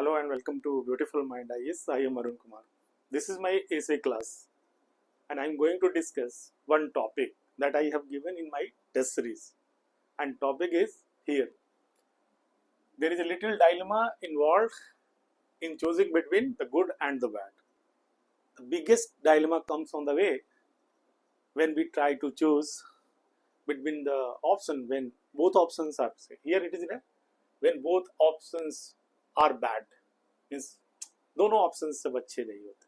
Hello and welcome to Beautiful Mind IAS. I am Arun Kumar. This is my essay class and I am going to discuss one topic that I have given in my test series. And topic is here. There is a little dilemma involved in choosing between the good and the bad. The biggest dilemma comes on the way when we try to choose between the option when both options are say. Here it is when both options are bad. Means दोनों option सब अच्छे नहीं होते.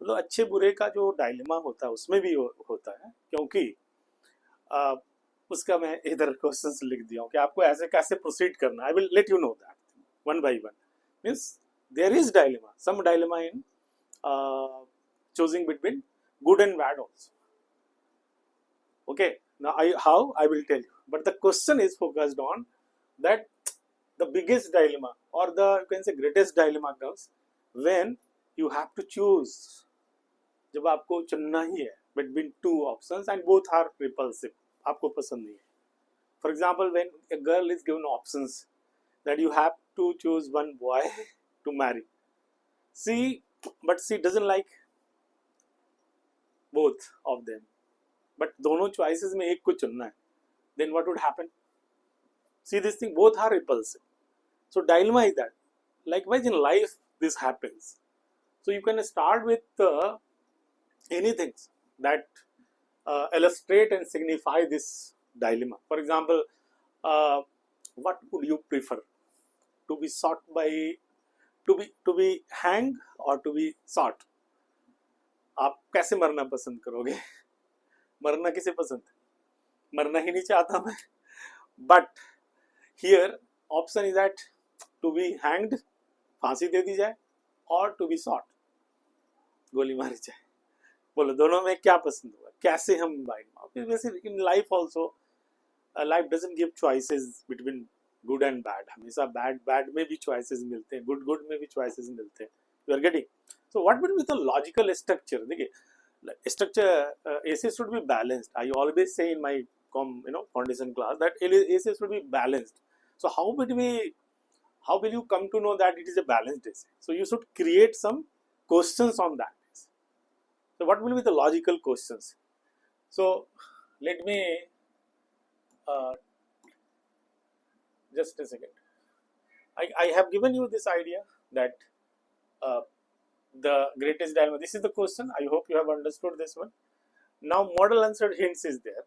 मतलब अच्छे बुरे का जो डायलेमा होता है उसमें भी होता है क्योंकि उसका मैं इधर क्वेश्चंस लिख दिया हूँ कि आपको ऐसे कैसे प्रोसीड करना. I will let you know that one by one. Means there is dilemma, some dilemma in choosing between good and bad also. Okay, now I will tell you, but the question is focused on that the biggest dilemma or the you can say greatest dilemma comes when you have to choose. जब आपको चुनना ही है between two options and both are repulsive, आपको पसंद नहीं है. For example, when a girl is given options that you have to choose one boy to marry, but she doesn't like both of them, but दोनों choices में एक को चुनना है, then what would happen? See, this thing, both are repulsive. So dilemma is that. Likewise in life this happens. So you can start with anything that illustrate and signify this dilemma. For example, what would you prefer? To be shot by, to be hanged or to be shot? आप कैसे मरना पसंद करोगे? मरना किसे पसंद है? मरना ही नहीं चाहता मैं. But here option is that to be hanged, फांसी दे दी जाए, और to be shot, गोली मारी जाए. बोलो दोनों में क्या पसंद होगा? कैसे हम बाइट? वैसे in life also, life doesn't give choices between good and bad. हमेशा bad में भी choices मिलते हैं, good में भी choices मिलते हैं. You are getting? So what will be the logical structure? देखिए, structure essay should be balanced. I always say in my foundation class that essay should be balanced. So how will you come to know that it is a balanced essay? So you should create some questions on that. So what will be the logical questions? So let me just a second. I have given you this idea that the greatest dilemma. This is the question. I hope you have understood this one. Now model answered hints is there.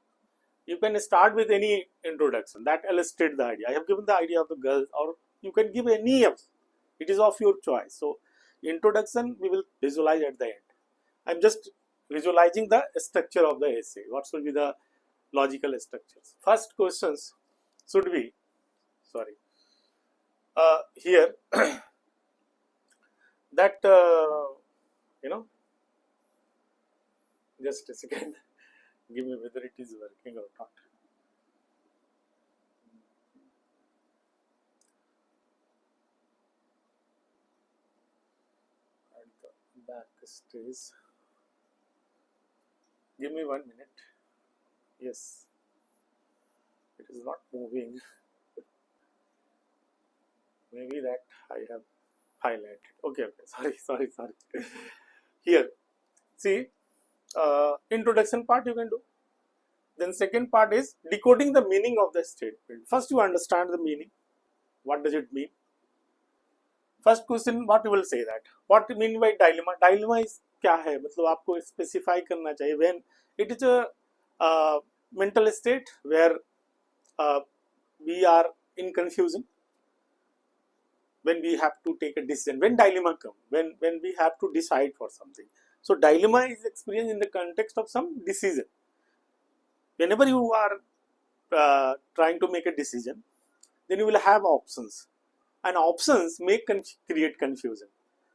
You can start with any introduction that illustrates the idea. I have given the idea of the girls, or you can give any of it is of your choice. So introduction we will visualize at the end. I'm just visualizing the structure of the essay. What should be the logical structures? First questions should be here that just a second. Give me whether it is working or not. At the back stage. Give me 1 minute. Yes. It is not moving. Maybe that I have highlighted. Okay. Sorry. Here. See, introduction part you can do. Then second part is decoding the meaning of the statement. First you understand the meaning. What does it mean? First question, what you will say that? What you mean by dilemma? Dilemma is क्या है? मतलब आपको specify करना चाहिए. When it is a mental state where we are in confusion, when we have to take a decision, when dilemma comes, when we have to decide for something. So dilemma is experienced in the context of some decision. Whenever you are trying to make a decision, then you will have options, and options may create confusion.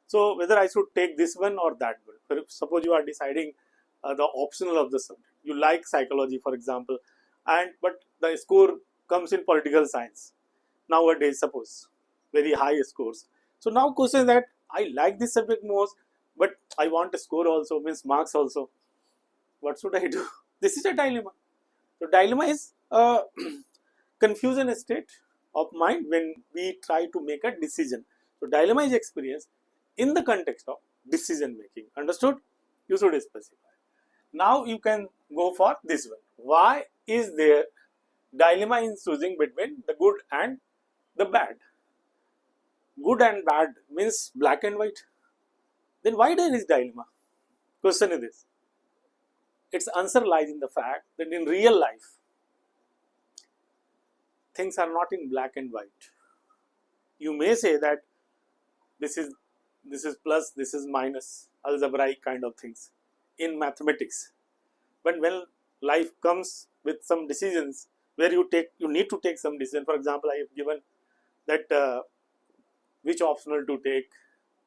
So whether I should take this one or that one. Suppose you are deciding the optional of the subject. You like psychology, for example, but the score comes in political science. Nowadays, suppose very high scores. So now question is that I like this subject most, but I want a score also, means marks also. What should I do? This is a dilemma. So dilemma is a confusion state of mind when we try to make a decision. So dilemma is experienced in the context of decision making. Understood? You should specify. Now you can go for this one. Why is there dilemma in choosing between the good and the bad? Good and bad means black and white. Then why there is dilemma? Question is this. Its answer lies in the fact that in real life, things are not in black and white. You may say that this is plus, this is minus, algebraic kind of things in mathematics. But when life comes with some decisions where you need to take some decision. For example, I have given that which optional to take,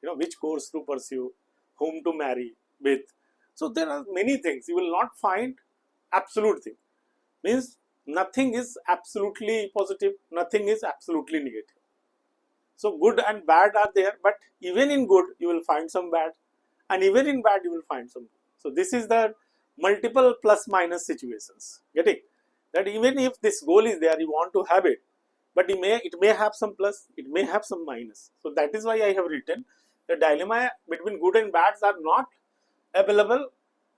which course to pursue, whom to marry with. So there are many things. You will not find absolute thing. Means nothing is absolutely positive, nothing is absolutely negative. So good and bad are there, but even in good you will find some bad, and even in bad you will find some good. So this is the multiple plus minus situations. Getting that even if this goal is there, you want to have it, but it may have some plus, it may have some minus. So that is why I have written the dilemma between good and bad are not available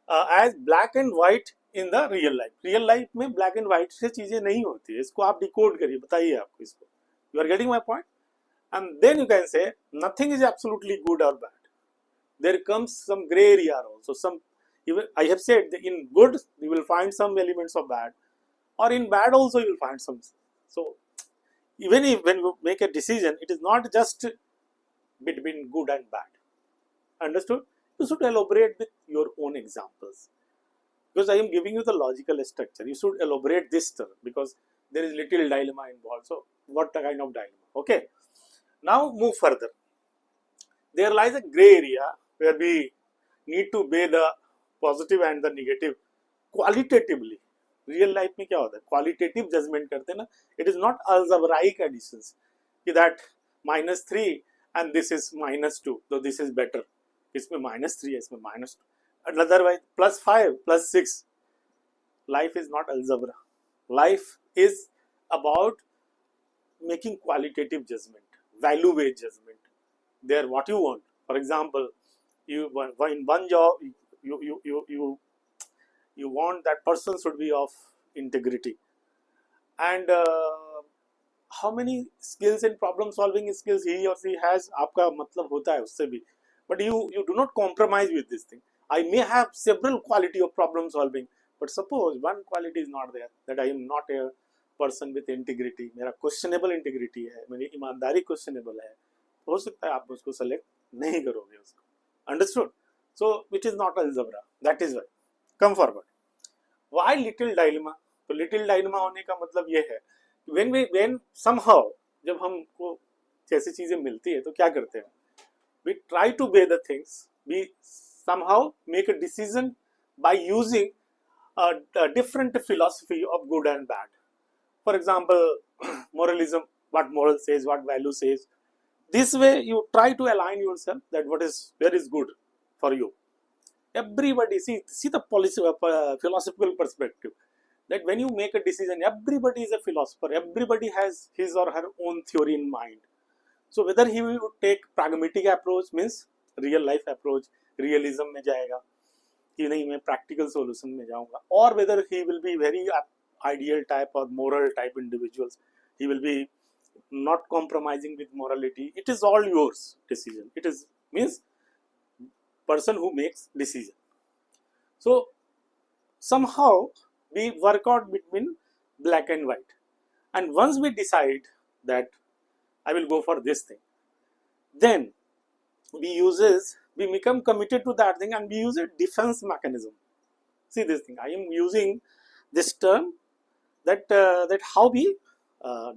as black and white in the real life. Real life में black and white से चीजें नहीं होती है. इसको आप decode करिए, बताइए आपको इसको. You are getting my point? And then you can say nothing is absolutely good or bad. There comes some gray area also. Even I have said that in good you will find some elements of bad, or in bad also you will find some. So even if when you make a decision, it is not just between good and bad. Understood? You should elaborate with your own examples, because I am giving you the logical structure. You should elaborate this term because there is little dilemma involved. So what kind of dilemma? Okay. Now move further. There lies a gray area where we need to weigh the positive and the negative qualitatively. Real life में क्या होता है? Qualitative judgment करते हैं ना. It is not algebraic additions. That -3 and this is -2, so this is better. इसमें -3 है, इसमें -2. And otherwise +5, +6. Life is not algebra. Life is about making qualitative judgment, value-based judgment. There, what you want. For example, you in one job, you want that person should be of integrity, and how many skills in problem solving skills he or she has, आपका मतलब होता है उससे भी. But you do not compromise with this thing. I may have several quality of problem solving, but suppose one quality is not there, that I am not a person with integrity. मेरा questionable integrity है, मेरी ईमानदारी questionable है. हो सकता है आप उसको select नहीं करोगे उसको. Understood? So which is not algebra. That is why. Come forward. Why little dilemma? तो little dilemma होने का मतलब ये है when somehow जब हमको जैसी चीजें मिलती है तो क्या करते हैं? We try to weigh the things. We somehow make a decision by using a different philosophy of good and bad. For example, moralism, what moral says, what value says. This way you try to align yourself that where is good for you. Everybody, see the philosophical perspective, that when you make a decision, everybody is a philosopher, everybody has his or her own theory in mind. So whether he will take pragmatic approach, means real life approach, realism में जाएगा कि नहीं मैं practical solution में जाऊँगा, or whether he will be very ideal type or moral type individuals, he will be not compromising with morality. It is all yours decision. It is means person who makes decision. So somehow we work out between black and white, and once we decide that I will go for this thing, then we become committed to that thing and we use a defense mechanism. See this thing, I am using this term that how we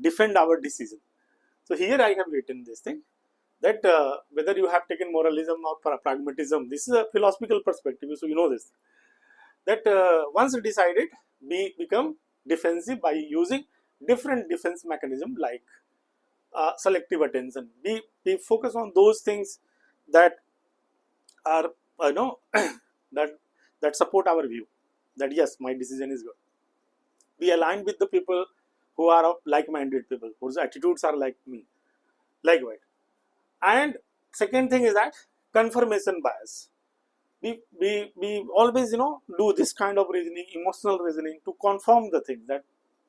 defend our decision. So here I have written this thing, that whether you have taken moralism or pragmatism, this is a philosophical perspective, so you know this, that once decided, we become defensive by using different defense mechanism like selective attention. We focus on those things that are that support our view, that yes, my decision is good. We align with the people who are of like-minded people, whose attitudes are like me. Likewise, And second thing is that confirmation bias. We always do this kind of reasoning, emotional reasoning, to confirm the thing that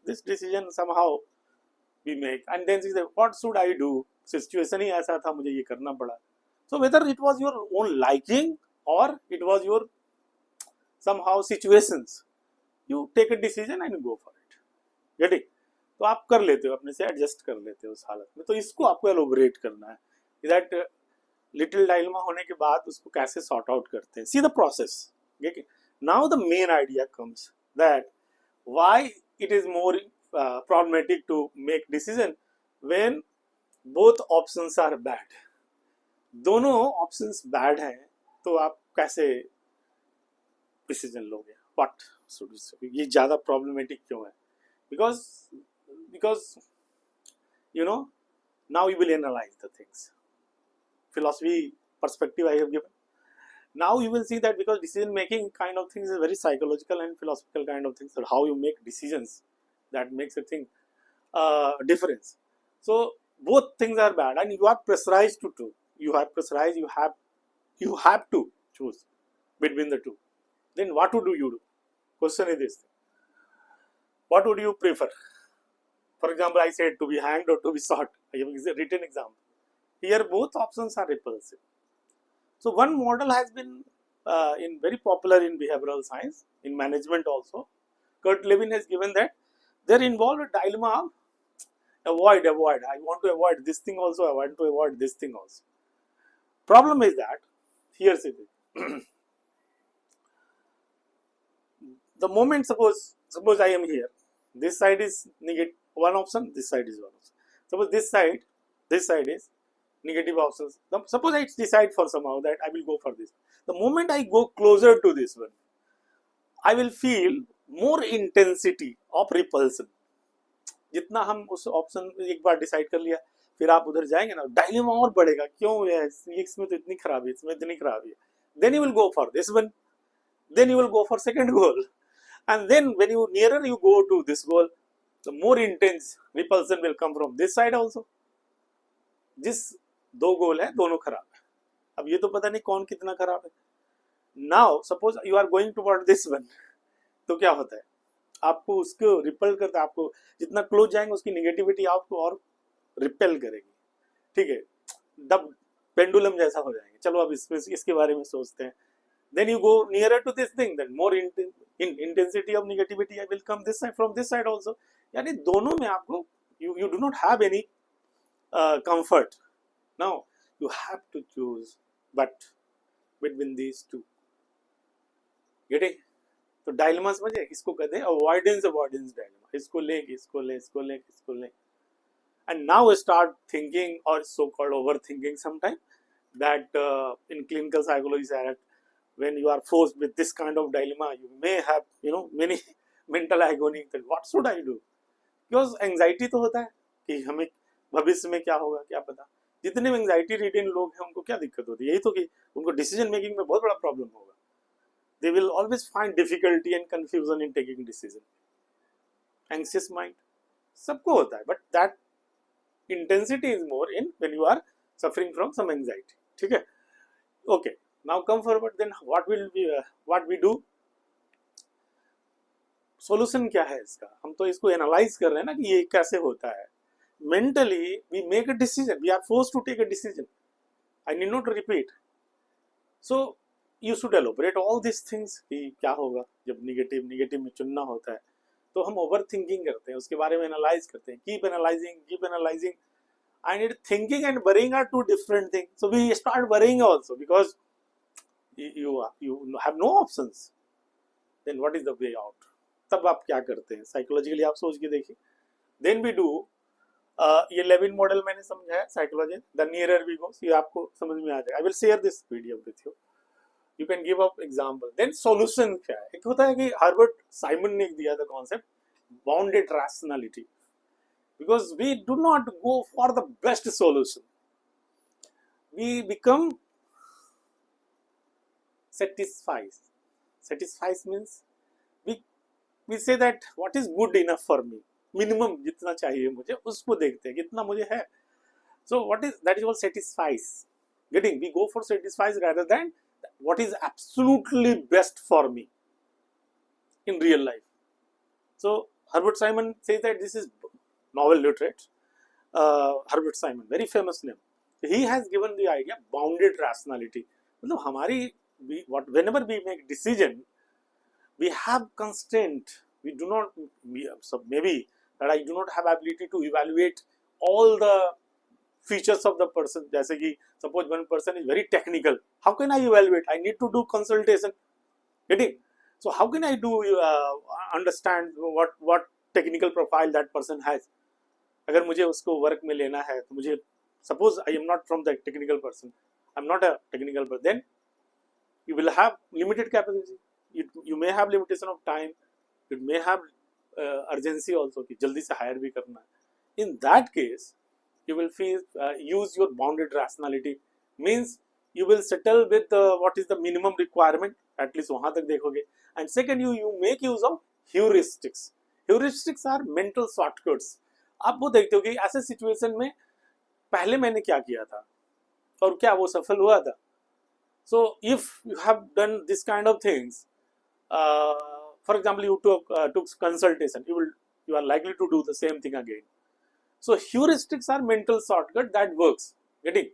this decision somehow we make, and then she say, what should I do, situation ही ऐसा था, मुझे ये करना पड़ा. So whether it was your own liking or it was your somehow situations, you take a decision and go for it. Getting? तो आप कर लेते हो, अपने से एडजस्ट कर लेते हो उस हालत में. तो इसको आपको एलोबरेट करना है, दैट लिटिल डायलेमा होने के बाद उसको कैसे सॉर्ट आउट करते हैं. See the process. Now the main idea comes that why it is more problematic to make decision when both options are bad. दोनों options bad हैं, तो आप कैसे decision लोगे? What should you say? ये ज़्यादा problematic क्यों है? Because now you will analyze the things. Philosophy perspective I have given. Now you will see that because decision making kind of things is very psychological and philosophical kind of things, so how you make decisions, that makes a thing difference. So both things are bad and you are pressurized to do. You are pressurized, you have to choose between the two. Then what would you do? Question is this. What would you prefer? For example, I said to be hanged or to be shot. I have a written example. Here both options are repulsive. So one model has been very popular in behavioral science, in management also. Kurt Lewin has given that they're involved a dilemma of avoid. I want to avoid this thing also, I want to avoid this thing also. Problem is that, here's it. The moment suppose I am here, this side is negative one option, this side is one option. Suppose this side is negative options. Suppose I decide for somehow that I will go for this. The moment I go closer to this one, I will feel more intensity of repulsion. जितना हम उस option एक बार decide कर लिया, फिर आप उधर जाएंगे ना, डायलेमा और बढ़ेगा. क्यों है इसमें तो इतनी खराबी, इसमें इतनी खराबी है. Then you will go for this one. Then you will go for second goal. And then when you nearer you go to this goal, the more intense repulsion will come from this side also. जिस दो गोल है दोनों खराब है. अब ये तो पता नहीं कौन कितना खराब है. Now suppose you are going toward this one, तो क्या होता है, आपको उसको रिपेल करता है. आपको जितना क्लोज जाएंगे उसकी नेगेटिविटी आपको और रिपेल करेगी. ठीक है, तब पेंडुलम जैसा हो जाएंगे. चलो अब इसके बारे में सोचते हैं. Then you go nearer to this thing, then more intensity of negativity will come this side, from this side also. यानी दोनों में आपको you do not have any comfort. Now you have to choose but between these two. Getting? तो dilemma समझे, इसको कहते हैं avoidance dilemma. इसको ले. And now start thinking or so-called overthinking sometime, that in clinical psychology that when you are forced with this kind of dilemma, you may have many mental agony that what should I do? Because anxiety तो होता है कि हमें भविष्य में क्या होगा क्या पता. जितने एंजाइटी रिटेन लोग हैं उनको क्या दिक्कत होती है, यही तो कि उनको डिसीजन मेकिंग में बहुत बड़ा प्रॉब्लम होगा. They will always find difficulty and confusion in taking decision. Anxious mind सबको होता है, but that intensity is more in when you are suffering from some anxiety. ठीक है, okay. Now come forward. Then what we do? Solution क्या है इसका? हम तो इसको एनालाइज कर रहे हैं ना कि ये कैसे होता है. Mentally we make a decision. We are forced to take a decision. I need not repeat. So you should elaborate all these things कि क्या होगा जब निगेटिव में चुनना होता है. तो हम ओवर थिंकिंग करते हैं, उसके बारे में एनालाइज करते हैं. Keep analysing. And thinking and worrying are two different things. So we start worrying also because you have no options. Then what is the way out? तब आप क्या करते हैं साइकोलॉजिकली, आप सोच के देखिए. Then we do ये लेविन मॉडल मैंने समझाया psychology. The nearer we go, ये आपको समझ में आ जाएगा. I will share this video with you. You can give up example. Then solution क्या है? एक होता है कि हर्बर्ट साइमन ने दिया था concept bounded rationality. Because we do not go for the best solution, we become satisfied. Satisfied means we say that what is good enough for me, minimum जितना चाहिए मुझे उसको देखते हैं कितना मुझे है. So that is what satisfies. Getting, we go for satisfies rather than what is absolutely best for me in real life. So Herbert Simon says that this is novel literate. Herbert Simon, very famous name. He has given the idea bounded rationality. मतलब हमारी whenever we make decision, we have constraint. We do not. So maybe that I do not have ability to evaluate all the features of the person. जैसे कि suppose one person is very technical. How can I evaluate? I need to do consultation. Getting? So how can I do understand what technical profile that person has? अगर मुझे उसको work में लेना है तो मुझे suppose I am not from the technical person, I am not a technical person, then you will have limited capacity. You may have limitation of time, you may have urgency also कि जल्दी से hire भी करना है. In that case, you will use your bounded rationality, means you will settle with what is the minimum requirement, at least वहाँ तक देखोगे. And second, you make use of heuristics. Heuristics are mental shortcuts. आप वो देखते हो कि ऐसे situation में पहले मैंने क्या किया था और क्या वो सफल हुआ था. So if you have done this kind of things, for example, you took consultation, you are likely to do the same thing again. So heuristics are mental shortcut that works. Getting?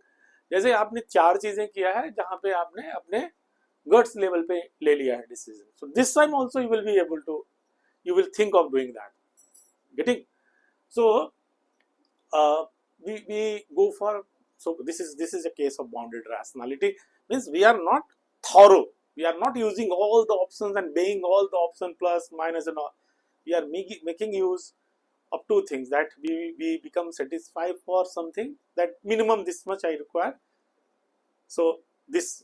जैसे आपने 4 चीजें किया है जहां पे आपने अपने guts level पे ले लिया है decision. So this time also you will think of doing that. Getting? So we go for, so this is a case of bounded rationality, means we are not thorough, we are not using all the options and weighing all the option plus minus and all. We are making use of 2 things, that we become satisfied for something, that minimum this much I require. So this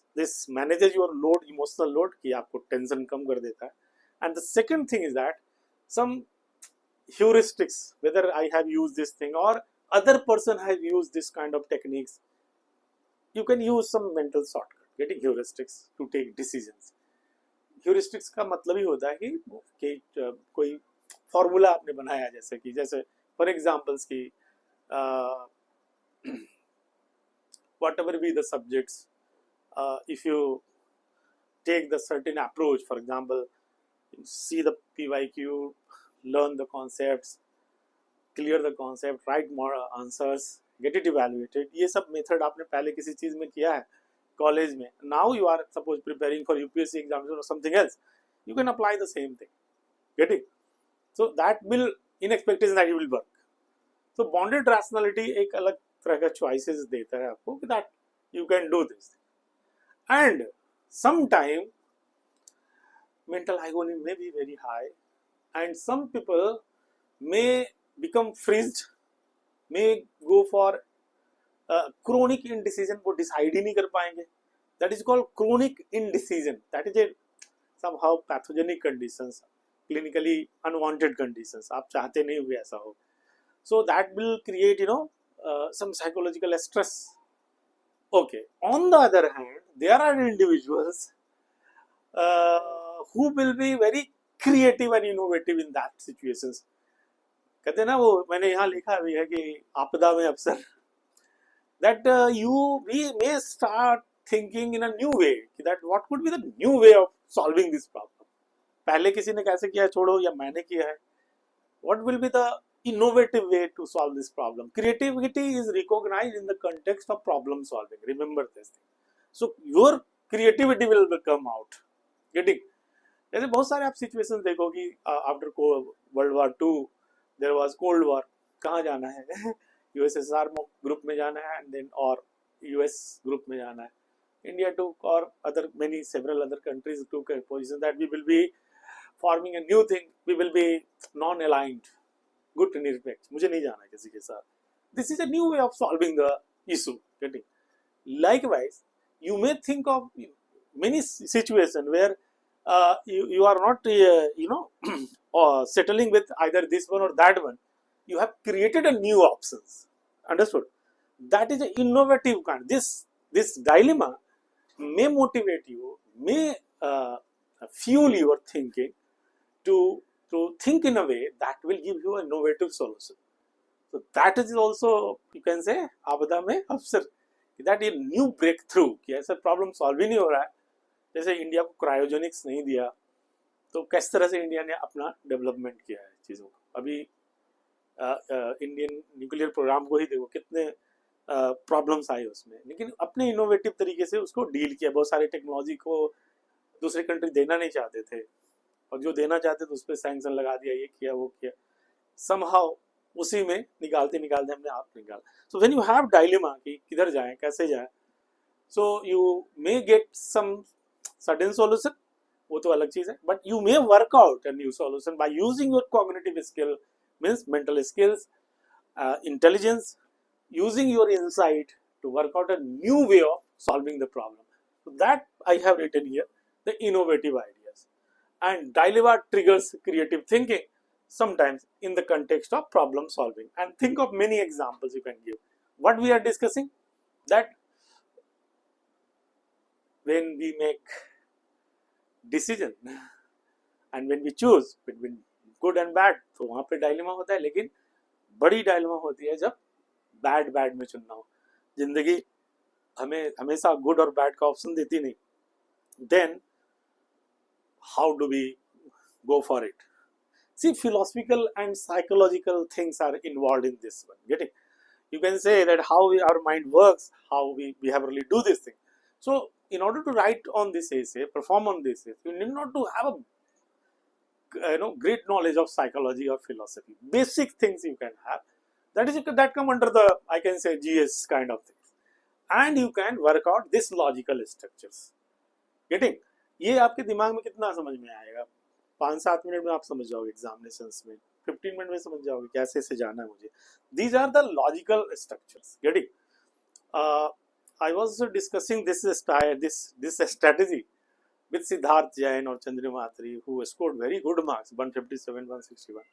manages your load, emotional load, कि आपको tension कम कर देता है. And the second thing is that some heuristics, whether I have used this thing or other person has used this kind of techniques, you can use some mental shortcut, getting heuristics to take decisions. Heuristics का मतलब ही होता है कि कोई formula आपने बनाया, जैसे for examples की whatever be the subjects, if you take the certain approach, for example, see the PYQ, learn the concepts, clear the concept, write more answers, get it evaluated. ये सब मेथड आपने पहले किसी चीज में किया है कॉलेज में. Now you are suppose preparing for UPSC exams or something else, you can apply the same thing. Get it? So that will, in expectation that it will work. So bounded rationality एक अलग तरह का choices देता है आपको that you can do this. And sometime mental agony may be very high, and some people may become freezed, may go for chronic indecision, वो decide ही नहीं कर पाएंगे. That is called chronic indecision. That is a somehow pathogenic conditions, clinically unwanted conditions. आप चाहते नहीं हुए ऐसा हो. So that will create some psychological stress. Okay. On the other hand, there are individuals who will be very creative and innovative in that situations. कहते हैं ना, वो मैंने यहाँ लिखा भी है कि आपदा में अवसर, that we may start thinking in a new way, that what could be the new way of solving this problem. पहले किसी ने कैसे किया छोड़ो, या मैंने किया है, what will be the innovative way to solve this problem. Creativity is recognized in the context of problem solving. Remember this thing. So your creativity will come out. Getting? जैसे बहुत सारे आप सिचुएशन देखो कि after world war 2 there was cold war. कहाँ जाना है? USSR group में जाना है, एंड देन और US ग्रुप में जाना है. India took, or several other countries took a position that we will be forming a new thing. We will be non-aligned. Good निरपेक्ष, मुझे नहीं जाना किसी के साथ. This is a new way of solving the issue. Getting? Likewise, you may think of many situations where you are not settling with either this one or that one. You have created a new options. Understood? That is an innovative kind. This dilemma may motivate you, may fuel your thinking to think in a way that will give you an innovative solution. So that is also, you can say, आपदा में अवसर, that a new breakthrough कि ऐसा problem solve ही नहीं हो रहा है. जैसे इंडिया को क्रायोजेनिक्स नहीं दिया, तो किस तरह से इंडिया ने अपना डेवलपमेंट किया है चीज़ों को. अभी इंडियन न्यूक्लियर प्रोग्राम को ही देखो, कितने प्रॉब्लम्स आए उसमें, लेकिन अपने इनोवेटिव तरीके से उसको डील किया. बहुत सारे टेक्नोलॉजी को दूसरे कंट्री देना नहीं चाहते थे, और जो देना चाहते थे उस पर सैंक्शन लगा दिया, ये किया वो किया. समहाउ उसी में निकालते निकालते हमने आप निकाला. So when you have dilemma कि किधर जाए कैसे जाए, so you may get some certain solution, वो तो अलग चीज है, but you may work out a new solution by using your cognitive skill, means mental skills, intelligence, using your insight to work out a new way of solving the problem. So that I have written here, the innovative ideas. And dilemma triggers creative thinking, sometimes in the context of problem solving. And think of many examples you can give. What we are discussing, that when we make decision and when we choose between good and bad, तो वहाँ पे dilemma होता है. लेकिन बड़ी dilemma होती है जब बैड में चुनना हो. जिंदगी हमें हमेशा गुड और बैड का ऑप्शन देती नहीं. Then how do we go for it? See, philosophical and psychological things are involved in this one. Getting, you can say that how our mind works, how we behaviorally do this thing. So in order to write on this essay, perform on this essay, you need not to have a great knowledge of psychology or philosophy. Basic things you can have, that come under the, I can say, GS kind of things, and you can work out this logical structures. Getting, ये आपके दिमाग में कितना समझ में आएगा? 5-7 minute में आप समझ जाओगे, एग्जामिनेशंस में 15 मिनट में समझ जाओगे कैसे से जाना है मुझे. These are the logical structures. Getting, I was discussing this strategy with Siddharth Jain or Chandra Matri, who scored very good marks, 157, 161.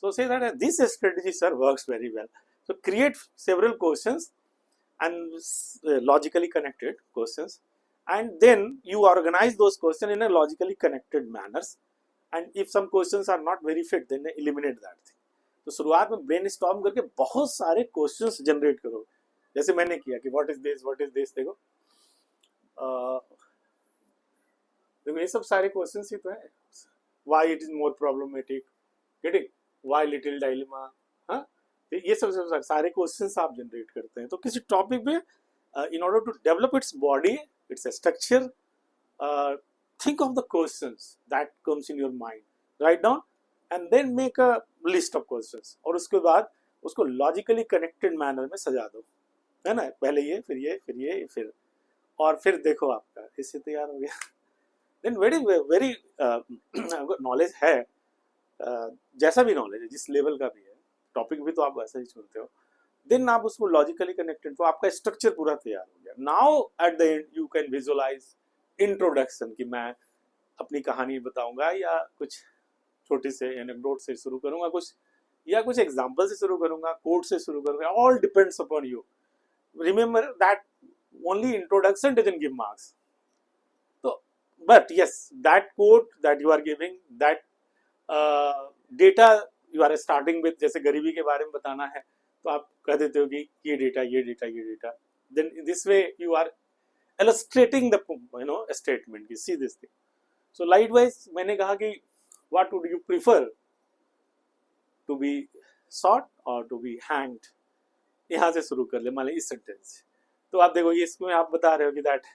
So say that this strategy, sir, works very well. So create several questions and logically connected questions, and then you organize those questions in a logically connected manners. And if some questions are not very fit, then eliminate that thing. तो शुरुआत में brainstorm करके बहुत सारे questions generate करो, जैसे मैंने किया कि व्हाट इज दिस. देखो देखो ये सब सारे क्वेश्चंस ही तो है. Why it is more problematic, getting, why little dilemma, हाँ, ये सब सारे क्वेश्चंस आप जनरेट करते हैं. तो किसी टॉपिक पे in order to develop its body, its structure, think of the questions that comes in your mind, write down and then make a list of questions, और उसके बाद उसको logically connected manner में सजा दो, है ना. पहले ये, फिर ये, फिर ये, फिर, और फिर देखो आपका इससे तैयार हो गया. then very नॉलेज है, जैसा भी नॉलेज है, जिस लेवल का भी है, टॉपिक भी तो आप वैसा ही चुनते हो, देन आप उसको लॉजिकली कनेक्टेड, तो आपका स्ट्रक्चर पूरा तैयार हो गया. Now at the end you can visualise introduction, कि मैं अपनी कहानी बताऊंगा या कुछ छोटी से एनेक्डोट से शुरू करूंगा, कुछ एग्जांपल से शुरू करूंगा, कोट से शुरू करूंगा. All depends upon you. Remember that only introduction doesn't give marks. तो but yes, that quote that you are giving, that data you are starting with, जैसे गरीबी के बारे में बताना है तो आप कह देते हो कि ये data, then this way you are illustrating the statement ki see this thing. So likewise मैंने कहा कि what would you prefer, to be shot or to be hanged, यहाँ से शुरू कर ले, मान लीजिए इस सेंटेंस. तो आप देखो ये इसमें आप बता रहे हो कि that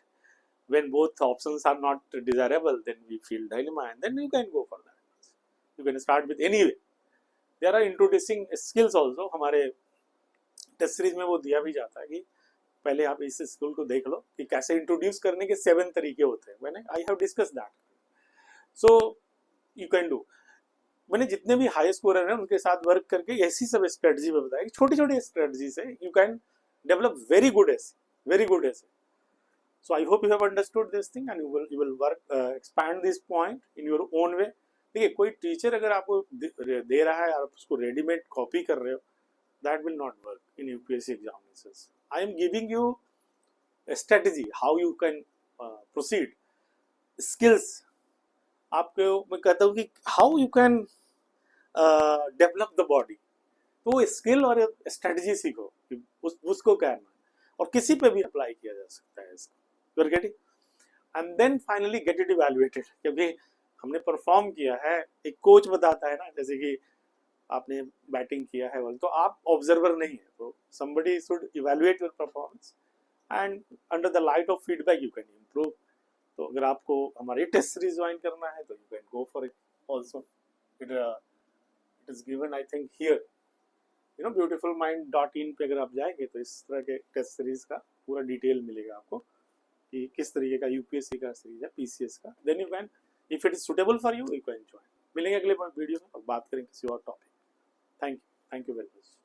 when both options are not desirable, then we feel dilemma, and then you can go for that. You can start with any way. There are introducing skills also. हमारे टेस्ट सीरीज में वो दिया भी जाता है कि पहले आप इस स्कूल को देख लो कि कैसे इंट्रोड्यूस करने के 7 तरीके होते हैं. मैंने I have discuss that. So you can do. मैंने जितने भी हाई स्कोरर हैं उनके साथ वर्क करके ऐसी सब स्ट्रेटजी में बताया कि छोटी छोटी स्ट्रेटजी से you can develop very good essay. So I hope you have understood this thing and you will work expand this point in your own way. देखिए, कोई टीचर अगर आपको दे रहा है और आप उसको रेडीमेड कॉपी कर रहे हो, that will not work in UPSC examinations. I am giving you a strategy how you can proceed. Skills आपको मैं कहता हूँ कि how you can develop the body. तो वो स्किल और स्ट्रेटजी सीखो कि उसको करना है, और किसी पे भी अप्लाई किया जा सकता है इसको, you are getting. And then finally get it evaluated, क्योंकि हमने परफॉर्म किया है, एक कोच बताता है ना, जैसे कि आपने बैटिंग किया है तो आप ऑब्जर्वर नहीं है, तो somebody should evaluate your performance and under the light of feedback you can improve। तो अगर आपको हमारी टेस्ट सीरीज ज्वाइन करना है तो you can go for it also. It is given I think here, beautifulmind.in पे अगर आप जाएंगे तो इस तरह के टेस्ट सीरीज का पूरा डिटेल मिलेगा आपको कि किस तरीके का यूपीएससी का सीरीज है, पीसीएस का। Then you can, if it is suitable for you can join. मिलेंगे अगले वीडियो में और बात करेंगे किसी और topic. Thank you very much.